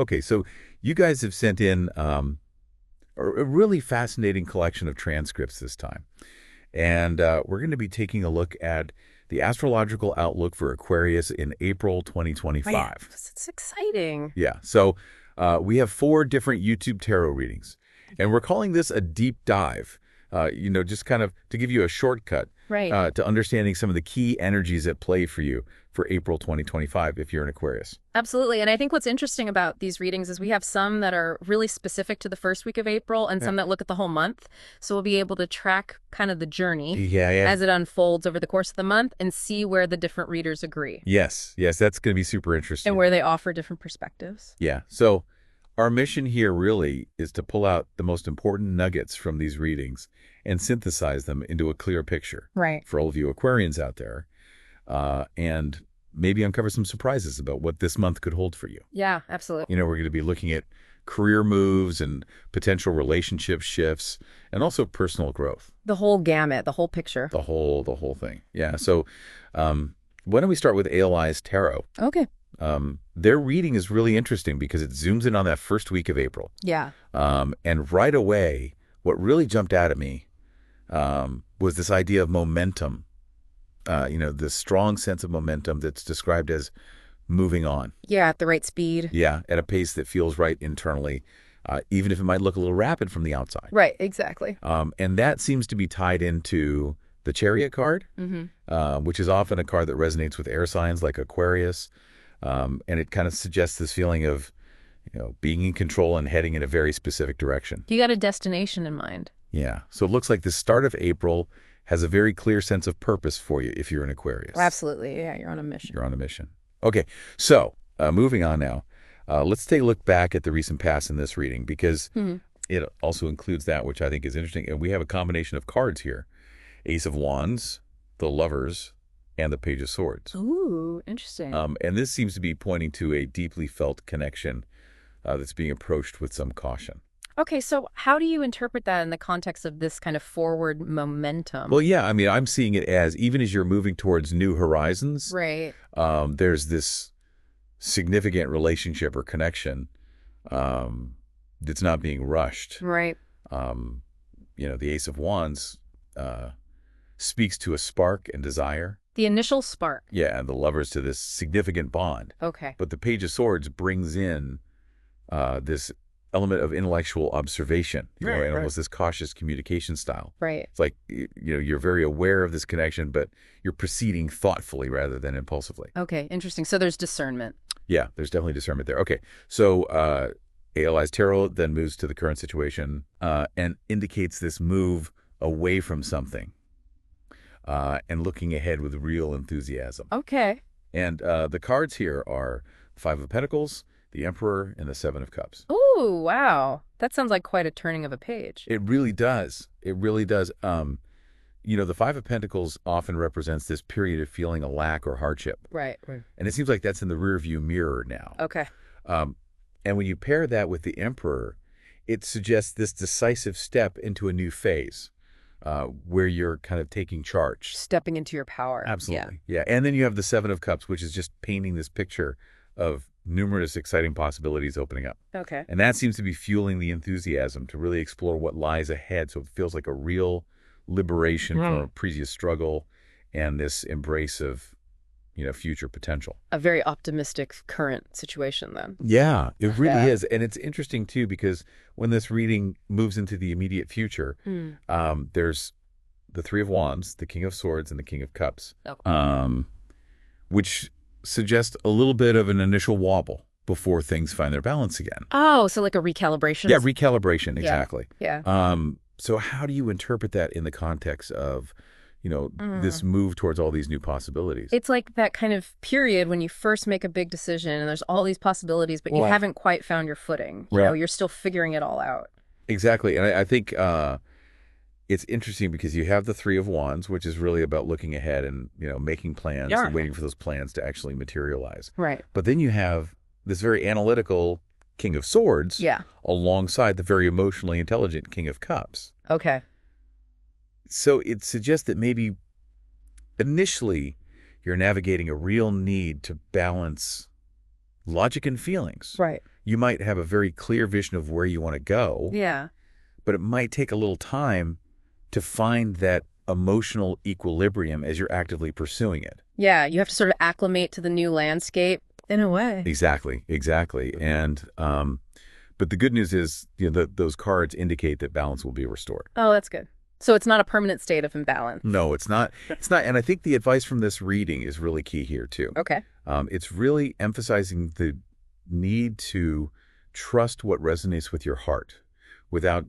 Okay, so you guys have sent in a really fascinating collection of transcripts this time. And we're going to be taking a look at the astrological outlook for Aquarius in April Oh, yeah. 2025. It's exciting. Yeah, so we have 4 different YouTube tarot readings, and we're calling this a deep dive, just kind of to give you a shortcut Right. to understanding some of the key energies at play for you for April 2025 if you're an Aquarius. Absolutely. And I think what's interesting about these readings is we have some that are really specific to the first week of April and Yeah. some that look at the whole month. So we'll be able to track kind of the journey Yeah, yeah. as it unfolds over the course of the month and see where the different readers agree Yes, that's going to be super and interesting. where they offer different perspectives. Yeah, so our mission here really is to pull out the most important nuggets from these readings and synthesize them into a clear picture Right. for all of you Aquarians out there, and maybe uncover some surprises about what this month could hold for you. Yeah, absolutely. We're going to be looking at career moves and potential relationship shifts and also personal growth, The whole gamut, the whole picture. the whole thing. Yeah, so why don't we start with ALI's tarot? Okay. Their reading is really interesting because it zooms in on that first week of April. Yeah. And right away, what really jumped out at me was this idea of momentum. This strong sense of momentum that's described as moving on. Yeah, at the right speed. Yeah, at a pace that feels right internally, even if it might look a little rapid from the outside. Right, exactly. And that seems to be tied into the Chariot card, which is often a card that resonates with air signs like Aquarius. And it kind of suggests this feeling of, being in control and heading in a very specific direction. You got a destination in mind. Yeah. So it looks like the start of April has a very clear sense of purpose for you if you're an Aquarius. Absolutely. Yeah, you're on a mission. You're on a mission. Okay. So moving on now, let's take a look back at the recent past in this reading because it also includes that, which I think is interesting. And we have a combination of cards here. Ace of Wands, the Lovers, and the Page of Swords. Ooh, interesting. And this seems to be pointing to a deeply felt connection that's being approached with some caution. Okay, so how do you interpret that in the context of this kind of forward momentum? Well, yeah, I mean, I'm seeing it as even as you're moving towards new horizons, Right. there's this significant relationship or connection that's not being rushed. Right. The Ace of Wands speaks to a spark and desire. The initial spark. Yeah, and the Lovers to this significant bond. Okay. But the Page of Swords brings in this element of intellectual observation, and almost this cautious communication style. Right. It's like, you're very aware of this connection, but you're proceeding thoughtfully rather than impulsively. Okay, interesting. So there's discernment. Yeah, there's definitely discernment there. Okay, so ALI's tarot then moves to the current situation and indicates this move away from something and looking ahead with real enthusiasm. Okay. And the cards here are Five of Pentacles, the Emperor, and the Seven of Cups. Ooh, wow. That sounds like quite a turning of a page. It really does. It really does. The Five of Pentacles often represents this period of feeling a lack or hardship. Right. Right. And it seems like that's in the rearview mirror now. Okay. And when you pair that with the Emperor, it suggests this decisive step into a new phase where you're kind of taking charge. Stepping into your power. Absolutely. Yeah. And then you have the Seven of Cups, which is just painting this picture of numerous exciting possibilities opening up. Okay. And that seems to be fueling the enthusiasm to really explore what lies ahead. So it feels like a real liberation from a previous struggle and this embrace of, future potential. A very optimistic current situation then. Yeah, it really is. And it's interesting, too, because when this reading moves into the immediate future, there's the Three of Wands, the King of Swords, and the King of Cups, which suggest a little bit of an initial wobble before things find their balance again. Oh, so like a recalibration? Yeah, recalibration, exactly. Yeah. So how do you interpret that in the context of, this move towards all these new possibilities? It's like that kind of period when you first make a big decision and there's all these possibilities, but you haven't quite found your footing. You're still figuring it all out. Exactly. And I think it's interesting because you have the Three of Wands, which is really about looking ahead and, making plans and waiting for those plans to actually materialize. Right. But then you have this very analytical King of Swords alongside the very emotionally intelligent King of Cups. Okay. So it suggests that maybe initially you're navigating a real need to balance logic and feelings. Right. you might have a very clear vision of where you want to go, Yeah. but it might take a little time to find that emotional equilibrium as you're actively pursuing it. Yeah, you have to sort of acclimate to the new landscape in a way. Exactly, exactly. And but the good news is, those cards indicate that balance will be restored. Oh, that's good. So it's not a permanent state of imbalance. No, it's not. It's not. And I think the advice from this reading is really key here too. Okay. It's really emphasizing the need to trust what resonates with your heart without,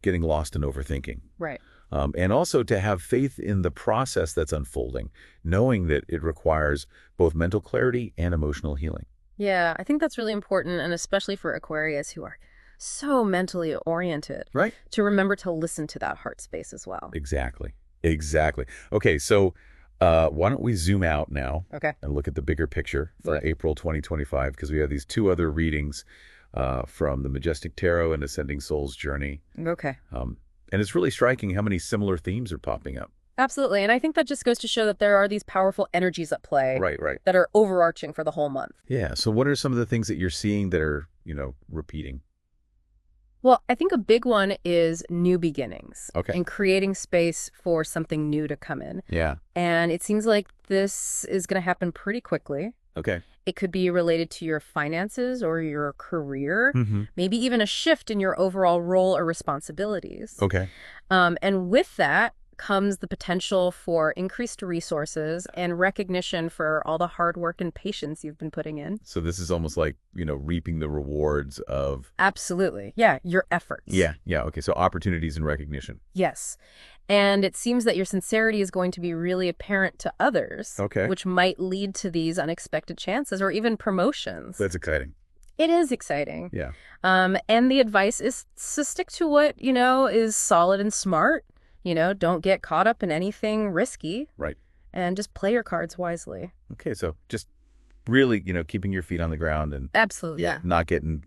getting lost in overthinking. Right. And also to have faith in the process that's unfolding, knowing that it requires both mental clarity and emotional healing. Yeah, I think that's really important, and especially for Aquarius who are so mentally oriented. Right. To remember to listen to that heart space as well. Exactly. Exactly. Okay, so why don't we zoom out now and look at the bigger picture for April 2025, because we have these two other readings from the Majestic Tarot and Ascending Soul's Journey. Okay. And it's really striking how many similar themes are popping up. Absolutely. And I think that just goes to show that there are these powerful energies at play. Right. That are overarching for the whole month. Yeah. So what are some of the things that you're seeing that are, repeating? Well, I think a big one is new beginnings. Okay. And creating space for something new to come in. Yeah. And it seems like this is going to happen pretty quickly. Okay. It could be related to your finances or your career, maybe even a shift in your overall role or responsibilities. Okay. And with that comes the potential for increased resources and recognition for all the hard work and patience you've been putting in. So this is almost like, reaping the rewards of... Absolutely. Yeah, your efforts. Yeah. Okay. So opportunities and recognition. Yes. And it seems that your sincerity is going to be really apparent to others, which might lead to these unexpected chances or even promotions. That's exciting. It is exciting. Yeah. And the advice is to stick to what, is solid and smart. Don't get caught up in anything risky. Right. And just play your cards wisely. Okay. So just really, keeping your feet on the ground and... Absolutely. Yeah. Not getting,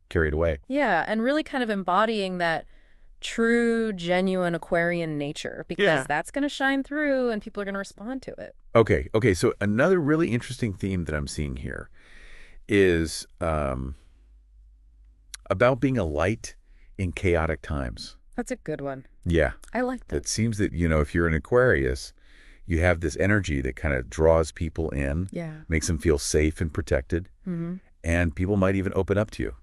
carried away. Yeah. And really kind of embodying that true, genuine Aquarian nature, because that's going to shine through and people are going to respond to it. Okay. So another really interesting theme that I'm seeing here is about being a light in chaotic times. That's a good one. Yeah. I like that. It seems that, if you're an Aquarius, you have this energy that kind of draws people in, makes them feel safe and protected, and people might even open up to you.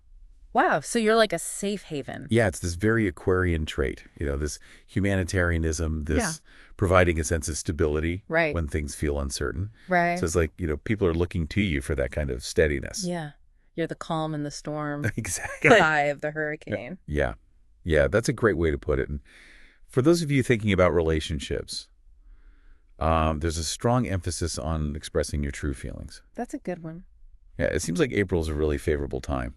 Wow, so you're like a safe haven. Yeah, it's this very Aquarian trait, this humanitarianism, this providing a sense of stability when things feel uncertain. Right. So it's like, people are looking to you for that kind of steadiness. Yeah. You're the calm in the storm. Exactly. The eye of the hurricane. Yeah. Yeah, that's a great way to put it. And for those of you thinking about relationships, there's a strong emphasis on expressing your true feelings. That's a good one. Yeah, it seems like April is a really favorable time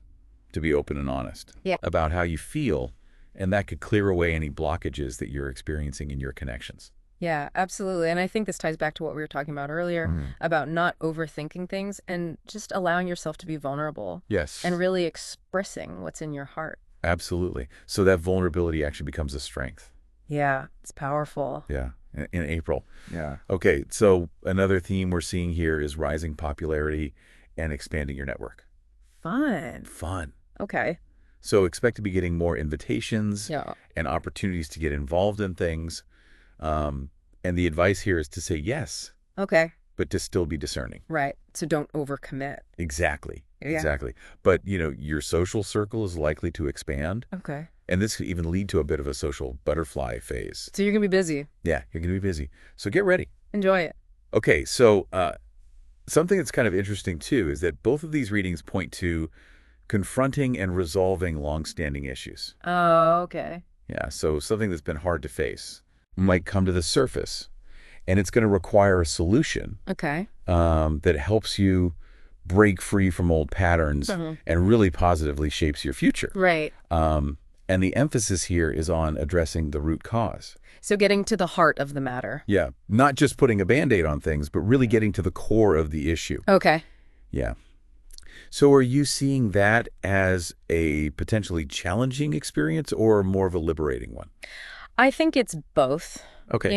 to be open and honest about how you feel, and that could clear away any blockages that you're experiencing in your connections. Yeah, absolutely. And I think this ties back to what we were talking about earlier about not overthinking things and just allowing yourself to be vulnerable. Yes. And really expressing what's in your heart. Absolutely. So that vulnerability actually becomes a strength. Yeah, it's powerful. Yeah, in April. Yeah. Okay, so another theme we're seeing here is rising popularity and expanding your network. Fun. Okay. So expect to be getting more invitations and opportunities to get involved in things. And the advice here is to say yes. Okay. But to still be discerning. Right. So don't overcommit. Exactly. Yeah. Exactly. But, your social circle is likely to expand. Okay. And this could even lead to a bit of a social butterfly phase. So you're going to be busy. Yeah, you're going to be busy. So get ready. Enjoy it. Okay, so something that's kind of interesting, too, is that both of these readings point to confronting and resolving long-standing issues. Oh, okay. Yeah, so something that's been hard to face might come to the surface, and it's going to require a solution that helps you break free from old patterns and really positively shapes your future. Right. And the emphasis here is on addressing the root cause. So getting to the heart of the matter. Yeah, not just putting a Band-Aid on things, but really getting to the core of the issue. Okay. Yeah. So are you seeing that as a potentially challenging experience or more of a liberating one? I think it's both. Okay.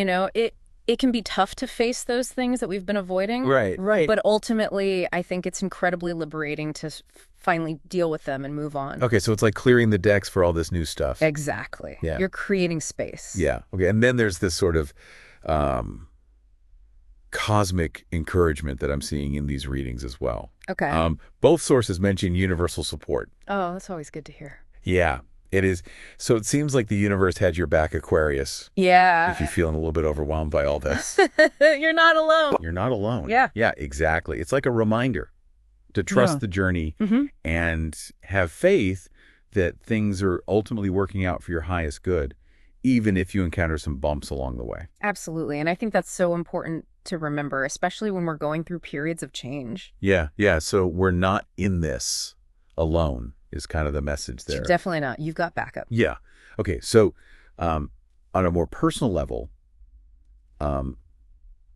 it can be tough to face those things that we've been avoiding. Right. But ultimately, I think it's incredibly liberating to finally deal with them and move on. Okay, so it's like clearing the decks for all this new stuff. Exactly. Yeah. You're creating space. Yeah. Okay, and then there's this sort of cosmic encouragement that I'm seeing in these readings as well. Okay. Both sources mention universal support. Oh, that's always good to hear. Yeah, it is. So it seems like the universe had your back, Aquarius. Yeah. If you're feeling a little bit overwhelmed by all this. You're not alone. You're not alone. Yeah. Yeah, exactly. It's like a reminder to trust the journey and have faith that things are ultimately working out for your highest good, even if you encounter some bumps along the way. Absolutely. And I think that's so important to remember, especially when we're going through periods of change. Yeah, yeah. So we're not in this alone is kind of the message there. Definitely not. You've got backup. Yeah. Okay. So on a more personal level,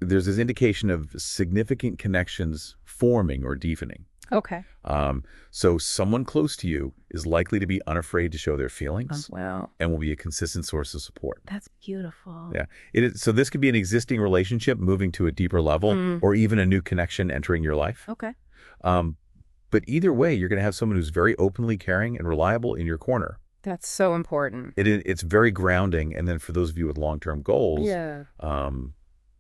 there's this indication of significant connections forming or deepening. Okay. So someone close to you is likely to be unafraid to show their feelings. Wow. And will be a consistent source of support. That's beautiful. Yeah. It is, so this could be an existing relationship moving to a deeper level or even a new connection entering your life. Okay. But either way, you're going to have someone who's very openly caring and reliable in your corner. That's so important. It's very grounding. And then for those of you with long-term goals,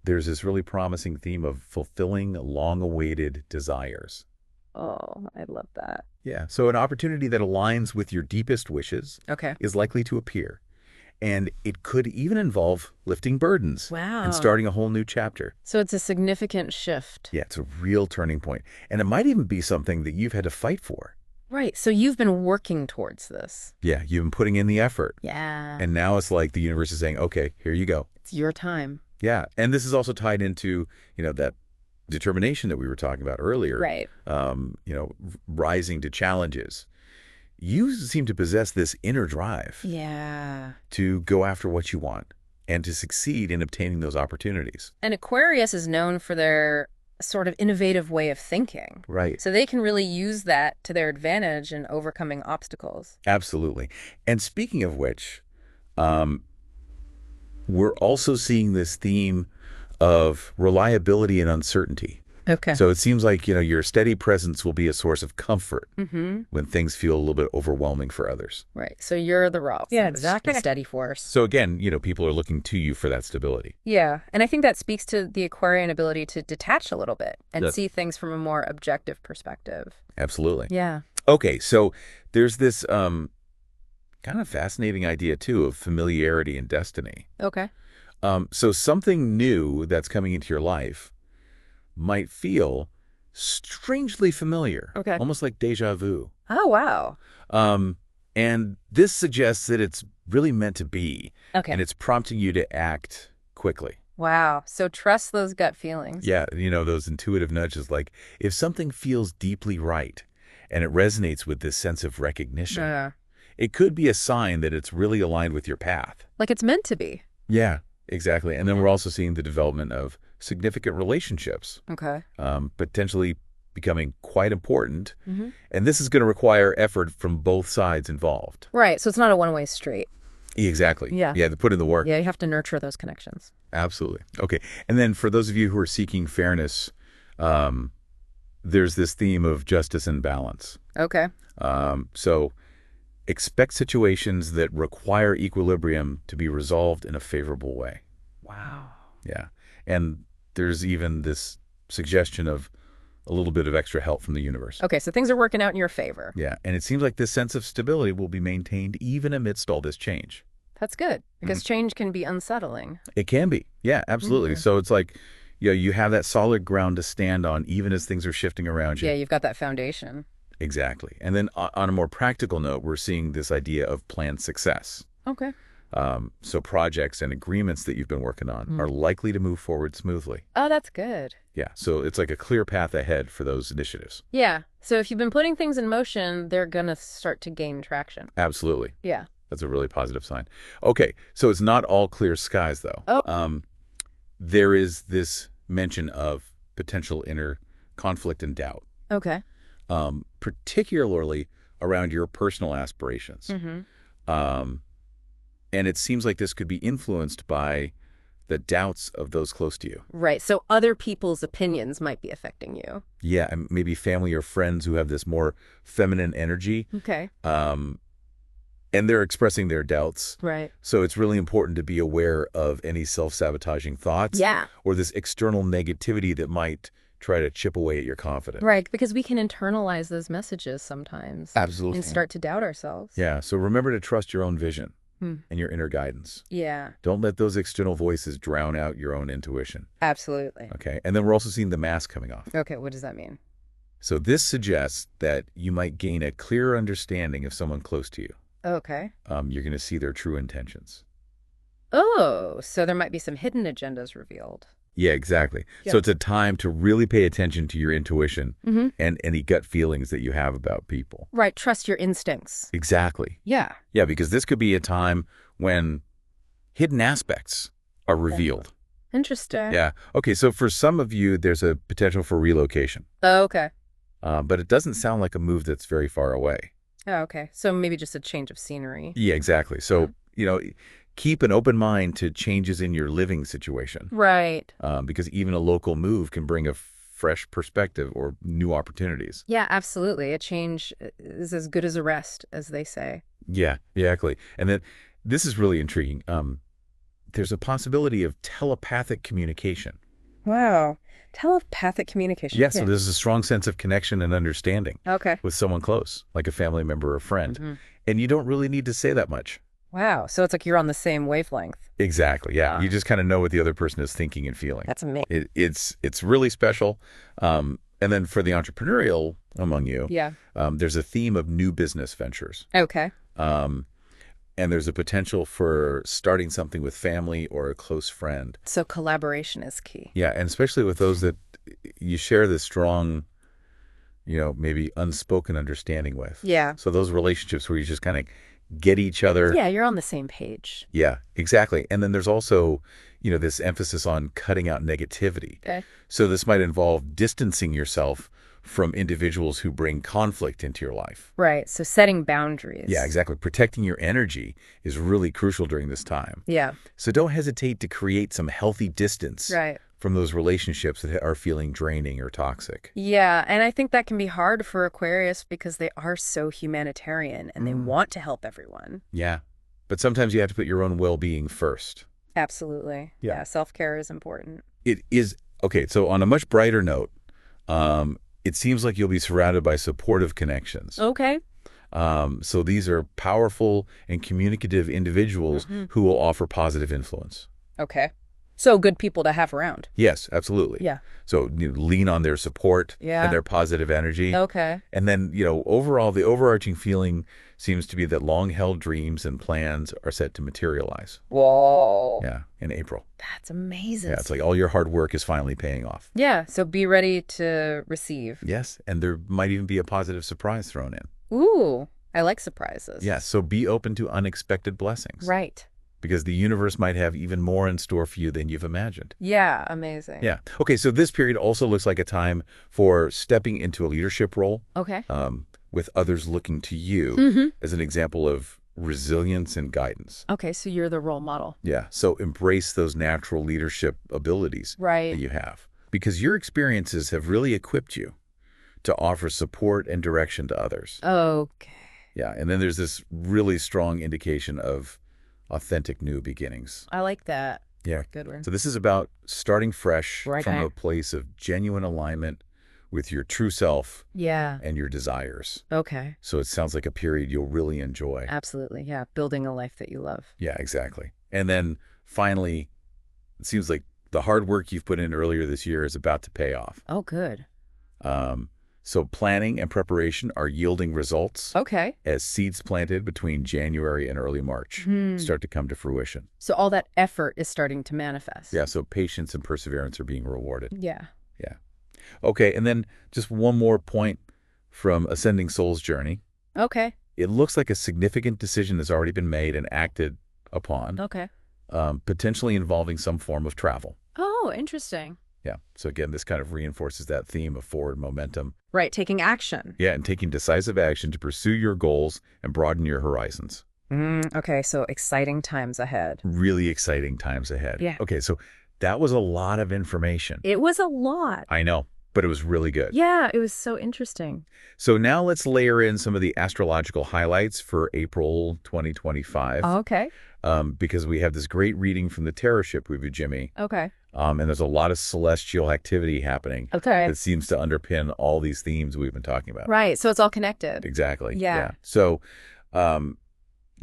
there's this really promising theme of fulfilling long-awaited desires. Oh, I love that. Yeah. So an opportunity that aligns with your deepest wishes is likely to appear. And it could even involve lifting burdens and starting a whole new chapter. So it's a significant shift. Yeah, it's a real turning point. And it might even be something that you've had to fight for. Right. So you've been working towards this. Yeah, you've been putting in the effort. Yeah. And now it's like the universe is saying, okay, here you go. It's your time. Yeah. And this is also tied into, that determination that we were talking about earlier. Right. Rising to challenges. You seem to possess this inner drive. Yeah. To go after what you want and to succeed in obtaining those opportunities. And Aquarius is known for their sort of innovative way of thinking. Right. So they can really use that to their advantage in overcoming obstacles. Absolutely. And speaking of which, we're also seeing this theme of reliability and uncertainty. Okay. So it seems like, your steady presence will be a source of comfort when things feel a little bit overwhelming for others. Right. So you're the rock. Yeah, exactly. Steady force. So again, people are looking to you for that stability. Yeah. And I think that speaks to the Aquarian ability to detach a little bit and see things from a more objective perspective. Absolutely. Yeah. Okay. So there's this kind of fascinating idea, too, of familiarity and destiny. Okay. So something new that's coming into your life might feel strangely familiar. Okay. Almost like deja vu. Oh, wow. And this suggests that it's really meant to be. Okay. And it's prompting you to act quickly. Wow. So trust those gut feelings. Yeah. Those intuitive nudges, like if something feels deeply right and it resonates with this sense of recognition, it could be a sign that it's really aligned with your path. Like it's meant to be. Yeah, exactly. And then we're also seeing the development of significant relationships. Okay. Potentially becoming quite important. And this is going to require effort from both sides involved. Right. So it's not a one-way street. Exactly. Yeah. Yeah, to put in the work. Yeah, you have to nurture those connections. Absolutely. Okay. And then for those of you who are seeking fairness, there's this theme of justice and balance. Okay. So expect situations that require equilibrium to be resolved in a favorable way. Wow. Yeah. And there's even this suggestion of a little bit of extra help from the universe. Okay, so things are working out in your favor. Yeah. And it seems like this sense of stability will be maintained even amidst all this change. That's good, because change can be unsettling. It can be. Yeah, absolutely. So it's like, you have that solid ground to stand on even as things are shifting around you. Yeah, you've got that foundation. Exactly. And then on a more practical note, we're seeing this idea of planned success. Okay. So projects and agreements that you've been working on are likely to move forward smoothly. Oh, that's good. Yeah. So it's like a clear path ahead for those initiatives. Yeah. So if you've been putting things in motion, they're going to start to gain traction. Absolutely. Yeah. That's a really positive sign. Okay. So it's not all clear skies, though. Oh. There is this mention of potential inner conflict and doubt. Okay. Particularly around your personal aspirations. And it seems like this could be influenced by the doubts of those close to you. Right. So other people's opinions might be affecting you. Yeah, and maybe family or friends who have this more feminine energy. Okay. And they're expressing their doubts. Right. So it's really important to be aware of any self-sabotaging thoughts. Yeah. Or this external negativity that might try to chip away at your confidence. Right, because we can internalize those messages sometimes. Absolutely. And start to doubt ourselves. Yeah, so remember to trust your own vision and your inner guidance. Yeah. Don't let those external voices drown out your own intuition. Absolutely. Okay, and then we're also seeing the mask coming off. Okay, what does that mean? So this suggests that you might gain a clearer understanding of someone close to you. Okay. You're going to see their true intentions. Oh, so there might be some hidden agendas revealed. Yeah, exactly. Yeah. So it's a time to really pay attention to your intuition and any gut feelings that you have about people. Right, trust your instincts. Exactly. Yeah. Yeah, because this could be a time when hidden aspects are revealed. Interesting. Yeah. Okay, so for some of you, there's a potential for relocation. Oh, okay. But it doesn't sound like a move that's very far away. Oh, okay. So maybe just a change of scenery. Yeah, exactly. So, keep an open mind to changes in your living situation. Right. Because even a local move can bring a fresh perspective or new opportunities. Yeah, absolutely. A change is as good as a rest, as they say. Yeah, exactly. And then this is really intriguing. There's a possibility of telepathic communication. Wow. Telepathic communication. Yeah, so there's a strong sense of connection and understanding with someone close, like a family member or friend. And you don't really need to say that much. Wow. So it's like you're on the same wavelength. Exactly, yeah. You just kind of know what the other person is thinking and feeling. That's amazing. It's really special. And then for the entrepreneurial among you, there's a theme of new business ventures. Okay. And there's a potential for starting something with family or a close friend. So collaboration is key. Yeah, and especially with those that you share this strong, maybe unspoken understanding with. Yeah. So those relationships where you just kind of get each other. Yeah, you're on the same page. Yeah, exactly. And then there's also, this emphasis on cutting out negativity. Okay. So this might involve distancing yourself from individuals who bring conflict into your life. Right. So setting boundaries. Yeah, exactly. Protecting your energy is really crucial during this time. Yeah. So don't hesitate to create some healthy distance from those relationships that are feeling draining or toxic. Yeah. And I think that can be hard for Aquarius because they are so humanitarian and they want to help everyone. Yeah. But sometimes you have to put your own well-being first. Absolutely. Yeah. Self-care is important. It is. Okay. So on a much brighter note, it seems like you'll be surrounded by supportive connections. Okay. So these are powerful and communicative individuals who will offer positive influence. Okay. So good people to have around. Yes, absolutely. Yeah. So lean on their support and their positive energy. Okay. And then, overall, the overarching feeling seems to be that long-held dreams and plans are set to materialize. Whoa. Yeah, in April. That's amazing. Yeah, it's like all your hard work is finally paying off. Yeah, so be ready to receive. Yes, and there might even be a positive surprise thrown in. Ooh, I like surprises. Yeah, so be open to unexpected blessings. Right. Because the universe might have even more in store for you than you've imagined. Yeah, amazing. Yeah. Okay, so this period also looks like a time for stepping into a leadership role. Okay. With others looking to you as an example of resilience and guidance. Okay, so you're the role model. Yeah, so embrace those natural leadership abilities that you have. Because your experiences have really equipped you to offer support and direction to others. Okay. Yeah, and then there's this really strong indication of authentic new beginnings. I like that. Yeah. Good word. So this is about starting fresh from a place of genuine alignment with your true self and your desires. Okay. So it sounds like a period you'll really enjoy. Absolutely. Yeah. Building a life that you love. Yeah, exactly. And then finally, it seems like the hard work you've put in earlier this year is about to pay off. Oh, good. So planning and preparation are yielding results. Okay. As seeds planted between January and early March start to come to fruition. So all that effort is starting to manifest. Yeah, so patience and perseverance are being rewarded. Yeah. Yeah. Okay, and then just one more point from Ascending Soul's journey. Okay. It looks like a significant decision has already been made and acted upon. Okay. Potentially involving some form of travel. Oh, interesting. Yeah. So again, this kind of reinforces that theme of forward momentum. Right. Taking action. Yeah. And taking decisive action to pursue your goals and broaden your horizons. Okay, so exciting times ahead. Really exciting times ahead. Yeah. Okay, so that was a lot of information. It was a lot. I know, but it was really good. Yeah, it was so interesting. So now let's layer in some of the astrological highlights for April 2025. Okay. Because we have this great reading from the Tarot ship with you, Jimmy. Okay. And there's a lot of celestial activity happening Okay. that seems to underpin all these themes we've been talking about. Right, so it's all connected. Exactly. Yeah. So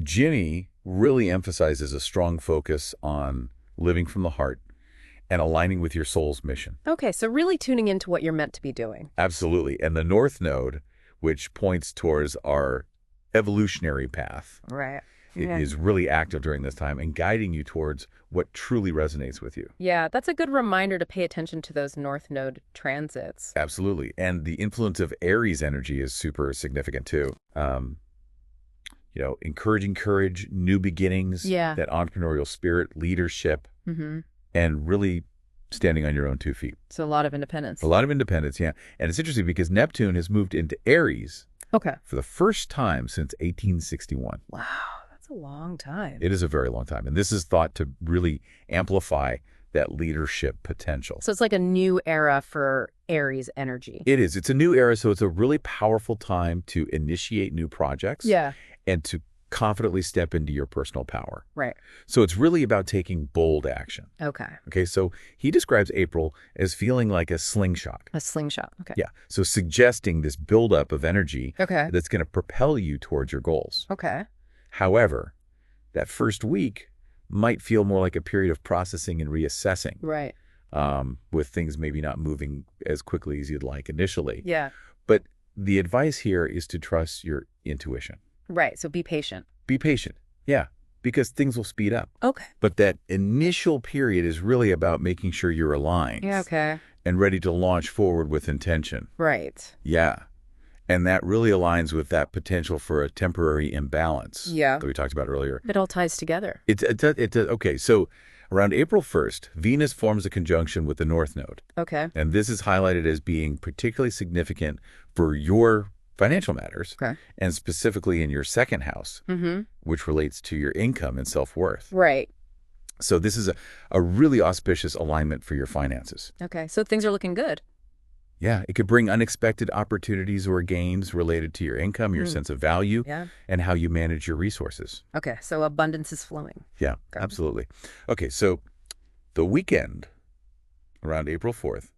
Jimmy really emphasizes a strong focus on living from the heart and aligning with your soul's mission. Okay, so really tuning into what you're meant to be doing. Absolutely. And the North Node, which points towards our evolutionary path, Right. is really active during this time and guiding you towards what truly resonates with you. Yeah, that's a good reminder to pay attention to those North Node transits. Absolutely. And the influence of Aries energy is super significant too. Encouraging courage, new beginnings, that entrepreneurial spirit, leadership, and really standing on your own 2 feet. So a lot of independence. A lot of independence, yeah. And it's interesting because Neptune has moved into Aries for the first time since 1861. Wow, that's a long time. It is a very long time. And this is thought to really amplify that leadership potential. So it's like a new era for Aries energy. It is. It's a new era, so it's a really powerful time to initiate new projects. Yeah. And to confidently step into your personal power. Right. So it's really about taking bold action. Okay, so he describes April as feeling like a slingshot. A slingshot. Okay. Yeah, so suggesting this buildup of energy Okay. that's going to propel you towards your goals. Okay. However, that first week might feel more like a period of processing and reassessing. Right. With things maybe not moving as quickly as you'd like initially. Yeah. But the advice here is to trust your intuition. Right, so be patient. Be patient, yeah, because things will speed up. Okay. But that initial period is really about making sure you're aligned. Yeah, okay. And ready to launch forward with intention. Right. Yeah. And that really aligns with that potential for a temporary imbalance that we talked about earlier. It all ties together. It does. Okay, so around April 1st, Venus forms a conjunction with the North Node. Okay. And this is highlighted as being particularly significant for your financial matters, and specifically in your second house, which relates to your income and self-worth. Right. So this is a really auspicious alignment for your finances. Okay, so things are looking good. Yeah, it could bring unexpected opportunities or gains related to your income, your sense of value, and how you manage your resources. Okay, so abundance is flowing. Yeah, absolutely. Okay, so the weekend around April 4th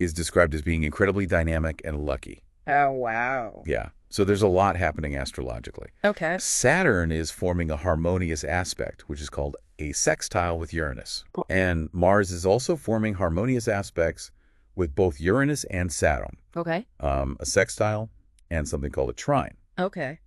is described as being incredibly dynamic and lucky. Oh, wow. Yeah. So there's a lot happening astrologically. Okay. Saturn is forming a harmonious aspect, which is called a sextile with Uranus. And Mars is also forming harmonious aspects with both Uranus and Saturn. Okay. A sextile and something called a trine. Okay.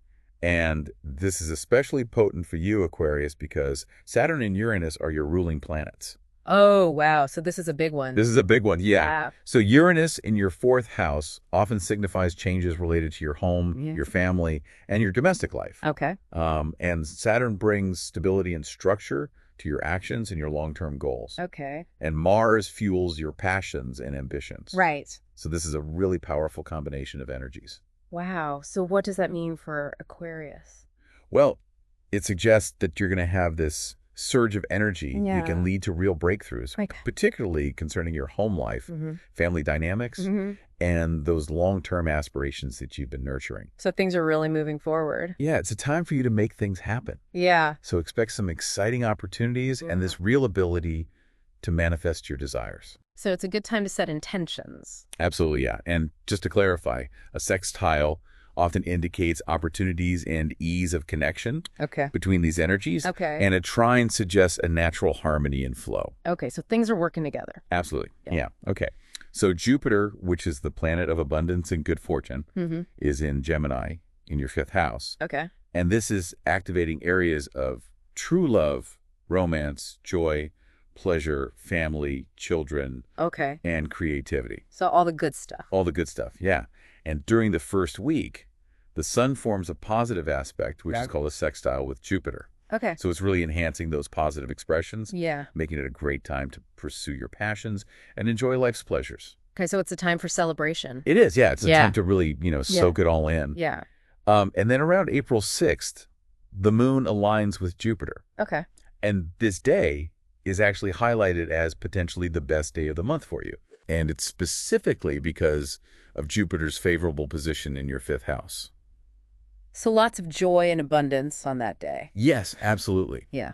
And this is especially potent for you, Aquarius, because Saturn and Uranus are your ruling planets. Oh, wow. So this is a big one. This is a big one, yeah. Wow. So Uranus in your 4th house often signifies changes related to your home, your family, and your domestic life. Okay. And Saturn brings stability and structure to your actions and your long-term goals. Okay. And Mars fuels your passions and ambitions. Right. So this is a really powerful combination of energies. Wow. So what does that mean for Aquarius? Well, it suggests that you're going to have this surge of energy that can lead to real breakthroughs, particularly concerning your home life, family dynamics, and those long-term aspirations that you've been nurturing. So things are really moving forward. Yeah, it's a time for you to make things happen. Yeah. So expect some exciting opportunities and this real ability to manifest your desires. So it's a good time to set intentions. Absolutely, yeah. And just to clarify, a sextile often indicates opportunities and ease of connection between these energies. And a trine suggests a natural harmony and flow. Okay, so things are working together. Absolutely. Yeah. Okay. So Jupiter, which is the planet of abundance and good fortune, is in Gemini in your 5th house. Okay. And this is activating areas of true love, romance, joy, pleasure, family, children, and creativity. So all the good stuff. All the good stuff, yeah. And during the first week, the sun forms a positive aspect, which is called a sextile with Jupiter. Okay. So it's really enhancing those positive expressions, Yeah. making it a great time to pursue your passions and enjoy life's pleasures. Okay, so it's a time for celebration. It is, yeah. It's a time to really, soak it all in. Yeah. And then around April 6th, the moon aligns with Jupiter. Okay. And this day is actually highlighted as potentially the best day of the month for you. And it's specifically because of Jupiter's favorable position in your 5th house. So lots of joy and abundance on that day. Yes, absolutely. Yeah.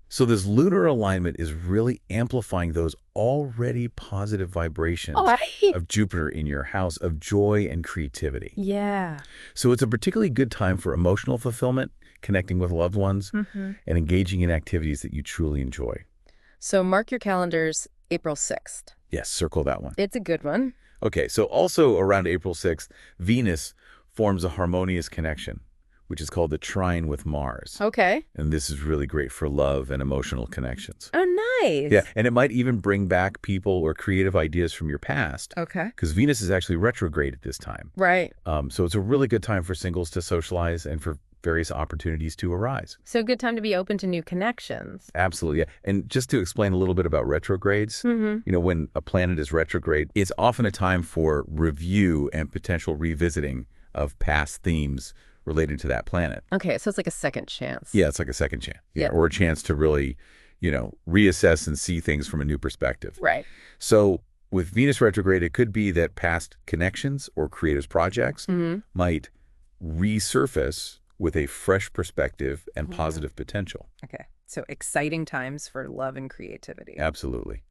So this lunar alignment is really amplifying those already positive vibrations of Jupiter in your house of joy and creativity. Yeah. So it's a particularly good time for emotional fulfillment, connecting with loved ones, and engaging in activities that you truly enjoy. So mark your calendars, April 6th. Yes, circle that one. It's a good one. Okay, so also around April 6th, Venus forms a harmonious connection, which is called the trine with Mars. Okay. And this is really great for love and emotional connections. Oh, nice. Yeah, and it might even bring back people or creative ideas from your past. Okay. Because Venus is actually retrograde at this time. Right. So it's a really good time for singles to socialize and for various opportunities to arise. So good time to be open to new connections. Absolutely, yeah. And just to explain a little bit about retrogrades, when a planet is retrograde, it's often a time for review and potential revisiting of past themes relating to that planet. Okay, so it's like a second chance. Yeah, it's like a second chance. Yeah. Or a chance to really, reassess and see things from a new perspective. Right. So with Venus retrograde, it could be that past connections or creative projects might resurface with a fresh perspective and positive potential. Okay, so exciting times for love and creativity. Absolutely.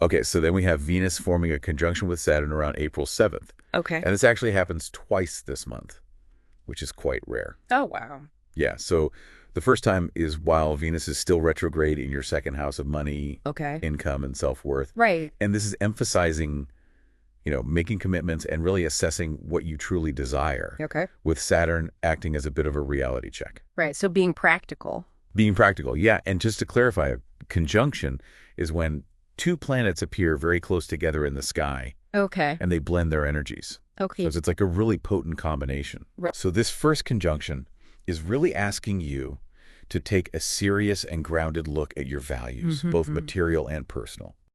Okay, so then we have Venus forming a conjunction with Saturn around April 7th. Okay. And this actually happens twice this month, which is quite rare. Oh, wow. Yeah, so the first time is while Venus is still retrograde in your 2nd house of money, income, and self-worth. Right. And this is emphasizing, making commitments and really assessing what you truly desire. Okay. With Saturn acting as a bit of a reality check. Right, so being practical. Being practical, yeah. And just to clarify, a conjunction is when 2 planets appear very close together in the sky. Okay. And they blend their energies. Okay. So it's like a really potent combination. Right. So this first conjunction is really asking you to take a serious and grounded look at your values, both material and personal.